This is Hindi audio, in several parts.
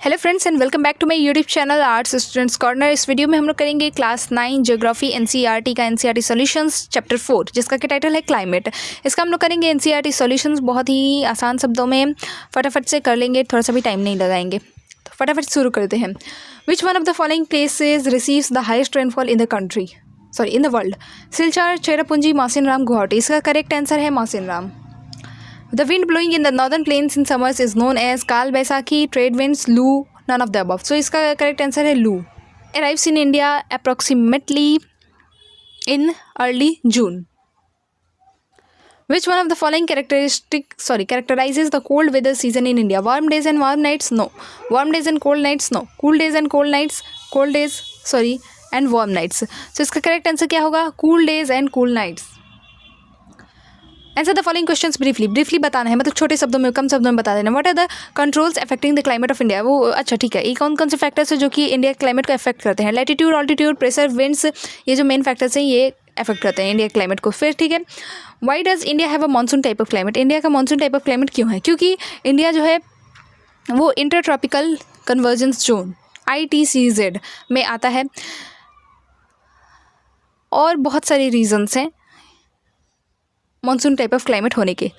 Hello friends and welcome back to my YouTube channel arts students corner. इस वीडियो में हम लोग करेंगे क्लास 9 ज्योग्राफी एनसीईआरटी का एनसीईआरटी सॉल्यूशंस चैप्टर 4 जिसका कि टाइटल है क्लाइमेट। इसका हम लोग करेंगे एनसीईआरटी सॉल्यूशंस बहुत ही आसान शब्दों में फटाफट से कर लेंगे, थोड़ा सा भी टाइम नहीं लगाएंगे। तो फटाफट शुरू करते हैं। Which one of the following places receives the highest rainfall in the world? Silchar, Cherrapunji, Mawsynram, Guwahati. इसका करेक्ट आंसर है Mawsynram. The wind blowing in the northern plains in summers is known as काल बैसाखी, trade winds, लू, none of the above. So इसका करेक्ट आंसर है लू। Arrives in India approximately in early June. Which one of the following characterizes the cold weather season in India? Warm days and warm nights? No. Warm days and cold nights? No. Cool days and cold nights? And warm nights. So इसका करेक्ट आंसर क्या होगा? Cool days and cool nights. Answer the following questions briefly बताना है, मतलब छोटे शब्दों में, कम शब्दों में बता देना। What are the controls affecting the climate of India? वो अच्छा ठीक है, ये कौन कौन से फैक्टर्स है जो कि इंडिया के क्लाइमेट को अफेक्ट करते हैं? लैटिट्यूड, ऑल्टीट्यूड, प्रेशर, विंड्स, ये जो मेन फैक्टर्स हैं ये अफेक्ट करते हैं इंडिया के क्लाइमेट को। फिर ठीक है, why does India have a monsoon type of climate? India का मानसून टाइप ऑफ क्लाइमेट क्यों है? क्योंकि इंडिया जो है वो inter tropical convergence zone ITCZ में आता है और बहुत सारे रीजन्स हैं मानसून टाइप ऑफ क्लाइमेट होने के।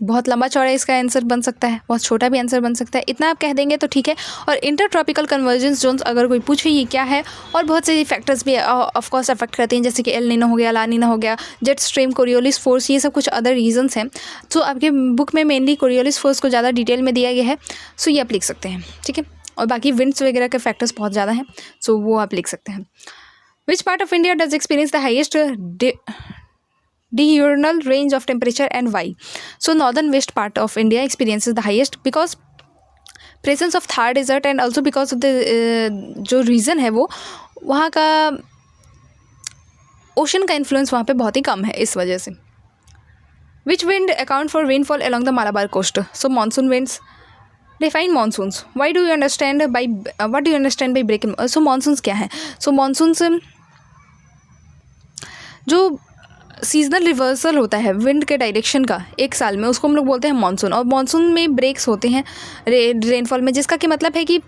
बहुत लंबा चौड़ा इसका आंसर बन सकता है, बहुत छोटा भी आंसर बन सकता है, इतना आप कह देंगे तो ठीक है। और इंटर ट्रॉपिकल कन्वर्जेंस जोन्स अगर कोई पूछे ये क्या है, और बहुत से फैक्टर्स भी ऑफ कोर्स अफेक्ट करते हैं, जैसे कि एल नीनो हो गया, ला नीना हो गया, जेट स्ट्रीम, कोरियोलिस फोर्स, ये सब कुछ अदर रीजन्स हैं। तो आपके बुक में मेनली कोरियोलिस फोर्स को ज़्यादा डिटेल में दिया गया है, सो ये आप लिख सकते हैं, ठीक है। और बाकी विंड्स वगैरह के फैक्टर्स बहुत ज़्यादा हैं, सो वो आप लिख सकते हैं। Which part of India does experience the highest diurnal range of temperature and why? So northern west part of India experiences the highest because presence of Thar desert and also because of the जो region है वो वहाँ का ocean का influence वहाँ पे बहुत ही कम है, इस वजह से। Which wind account for rainfall along the Malabar coast? So monsoon winds. Define monsoons. What do you understand by break? So monsoons क्या है? So monsoons जो सीजनल रिवर्सल होता है विंड के डायरेक्शन का एक साल में, उसको हम लोग बोलते हैं मानसून। और मानसून में ब्रेक्स होते हैं रेनफॉल में, जिसका कि मतलब है कि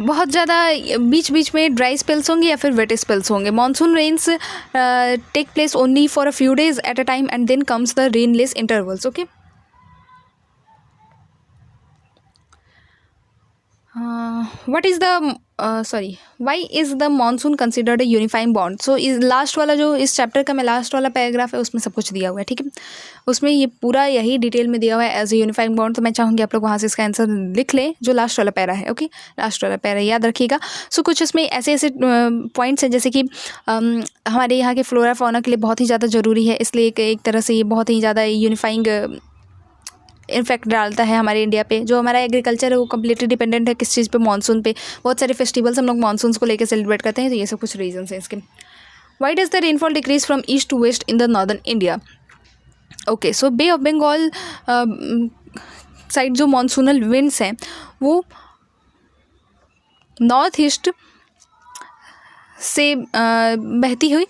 बहुत ज़्यादा बीच बीच में ड्राई स्पेल्स होंगे या फिर वेट स्पेल्स होंगे। Monsoon rains take place only for a few days at a time and then comes the rainless intervals. Okay, why is the monsoon considered a unifying bond? So इस लास्ट वाला जो इस चैप्टर का मैं लास्ट वाला पैराग्राफ है उसमें सब कुछ दिया हुआ है, ठीक है। उसमें ये पूरा यही डिटेल में दिया हुआ है एज ए यूनिफाइंग बॉन्ड। तो मैं चाहूँगी आप लोग वहाँ से इसका आंसर लिख लें, जो लास्ट वाला पैरा है। ओके, लास्ट वाला पैरा याद रखिएगा। सो कुछ इसमें ऐसे पॉइंट्स हैं जैसे कि हमारे यहाँ के फ्लोरा फौना के लिए बहुत ही ज़्यादा ज़रूरी है, इसलिए एक तरह से ये बहुत ही ज़्यादा यूनिफाइंग इफेक्ट डालता है हमारे इंडिया पे। जो हमारा एग्रीकल्चर है वो कम्प्लीटली डिपेंडेंट है किस चीज़ पे? मानसून पे। बहुत सारे फेस्टिवल्स हम लोग मानसून्स को लेकर सेलिब्रेट करते हैं, तो ये सब कुछ रीजंस हैं इसके। Why does the rainfall decrease from east to west in the northern India? Okay, so Bay of Bengal side जो मानसूनल विंड्स हैं वो नॉर्थ ईस्ट से बहती हुई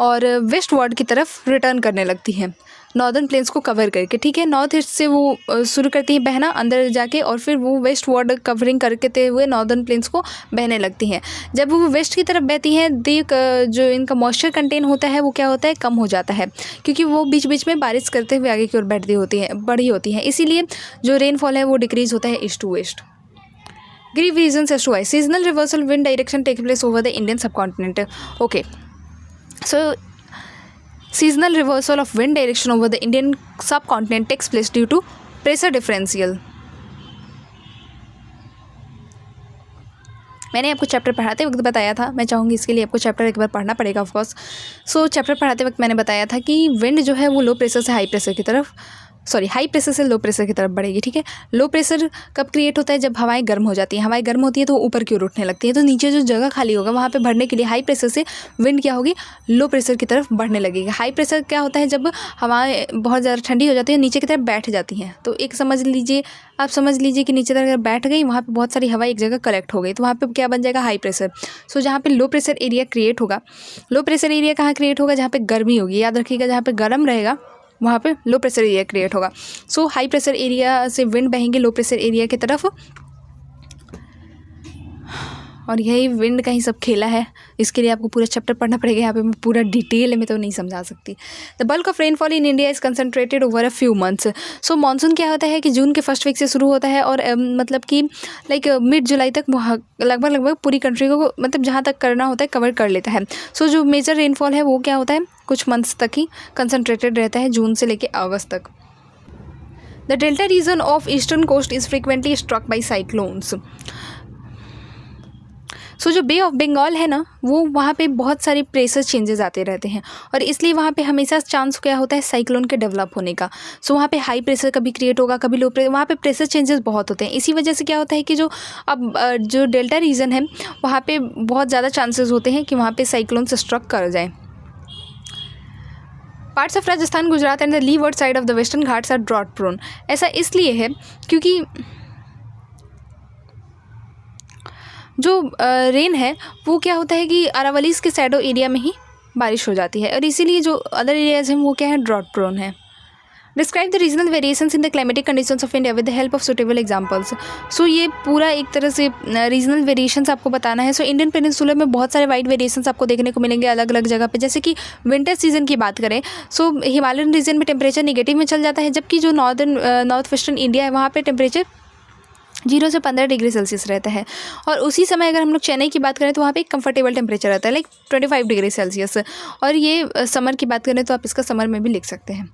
और वेस्ट वर्ड की तरफ रिटर्न करने लगती हैं, नॉर्दर्न प्लेन्स को कवर करके, ठीक है। नॉर्थ ईस्ट से वो शुरू करती है बहना अंदर जाके, और फिर वो वेस्ट वर्ड कवरिंग करते हुए नॉर्दर्न प्लेन्स को बहने लगती हैं। जब वो वेस्ट की तरफ बहती हैं, जो इनका मॉइस्चर कंटेन होता है वो क्या होता है? कम हो जाता है, क्योंकि वो बीच बीच में बारिश करते हुए आगे की ओर बढ़ी होती है, इसीलिए जो रेनफॉल है वो डिक्रीज होता है east to west. Give reasons as to why seasonal reversal wind direction take place over the Indian subcontinent. Okay, so seasonal reversal of wind direction over the Indian subcontinent takes place due to pressure differential. मैंने आपको चैप्टर पढ़ाते वक्त बताया था, मैं चाहूँगी इसके लिए आपको चैप्टर एक बार पढ़ना पड़ेगा ऑफ कोर्स। सो चैप्टर पढ़ाते वक्त मैंने बताया था कि विंड जो है वो लो प्रेशर से हाई प्रेशर की तरफ हाई प्रेशर से लो प्रेशर की तरफ बढ़ेगी, ठीक है। लो प्रेशर कब क्रिएट होता है? जब हवाएं गर्म हो जाती हैं। हवाएं गर्म होती है तो ऊपर की ओर उठने लगती है, तो नीचे जो जगह खाली होगा वहाँ पे बढ़ने के लिए हाई प्रेशर से विंड क्या होगी? लो प्रेशर की तरफ बढ़ने लगेगी। हाई प्रेशर क्या होता है? जब हवाएं बहुत ज़्यादा ठंडी हो जाती है, नीचे की तरफ बैठ जाती हैं। तो एक समझ लीजिए कि नीचे तरफ अगर बैठ गई, वहाँ पर बहुत सारी हवा एक जगह कलेक्ट हो गई, तो वहाँ पर क्या बन जाएगा? High pressure. सो जहाँ पर लो प्रेशर एरिया क्रिएट होगा, लो प्रेशर एरिया कहाँ क्रिएट होगा? जहाँ पर गर्मी होगी। याद रखिएगा, जहाँ पर गर्म रहेगा वहाँ पे लो प्रेशर एरिया क्रिएट होगा। सो हाई प्रेशर एरिया से विंड बहेंगे लो प्रेशर एरिया की तरफ, और यही विंड का ही सब खेला है। इसके लिए आपको पूरा चैप्टर पढ़ना पड़ेगा, यहाँ पे मैं पूरा डिटेल में तो नहीं समझा सकती। The bulk of rainfall in India is concentrated over a few months. So monsoon क्या होता है कि जून के फर्स्ट वीक से शुरू होता है और मतलब कि लाइक मिड जुलाई तक लगभग पूरी कंट्री को मतलब जहाँ तक करना होता है कवर कर लेता है। सो जो मेजर रेनफॉल है वो क्या होता है, कुछ मंथ्स तक ही कंसनट्रेटेड रहता है, जून से लेकर अगस्त तक। The delta region of eastern coast is frequently struck by cyclones. So जो बे ऑफ बंगाल है ना, वो वहाँ पे बहुत सारे प्रेशर चेंजेस आते रहते हैं और इसलिए वहाँ पे हमेशा चांस क्या होता है साइक्लोन के डेवलप होने का। सो वहाँ पे हाई प्रेशर कभी क्रिएट होगा, कभी लो प्रेशर, वहाँ पे प्रेशर चेंजेस बहुत होते हैं। इसी वजह से क्या होता है कि जो डेल्टा रीजन है वहाँ पे बहुत ज़्यादा चांसेस होते हैं कि वहाँ पे साइक्लोन से स्ट्रक कर जाए। Parts of Rajasthan, Gujarat and the leeward side of the Western Ghats are drought prone. ऐसा इसलिए है क्योंकि जो रेन है वो क्या होता है कि अरावलीज के सैडो एरिया में ही बारिश हो जाती है और इसीलिए जो अदर एरियाज हैं वो क्या है, ड्रॉट प्रोन है। Describe the regional variations in the climatic conditions of India with the help of suitable examples. So ये पूरा एक तरह से रीजनल वेरिएशंस आपको बताना है। सो इंडियन पेनिनसुला में बहुत सारे वाइड वेरिएशंस आपको देखने को मिलेंगे अलग अलग जगह पे। जैसे कि विंटर सीजन की बात करें, सो हिमालयन रीजन में टेम्परेचर नेगेटिव में चल जाता है, जबकि जो नॉर्थ वेस्टर्न इंडिया है वहाँ पर टेम्परेचर 0 से 15 डिग्री सेल्सियस रहता है। और उसी समय अगर हम लोग चेन्नई की बात करें तो वहाँ पे एक कंफर्टेबल टेम्परेचर रहता है लाइक 25 डिग्री सेल्सियस। और ये समर की बात करें तो आप इसका समर में भी लिख सकते हैं।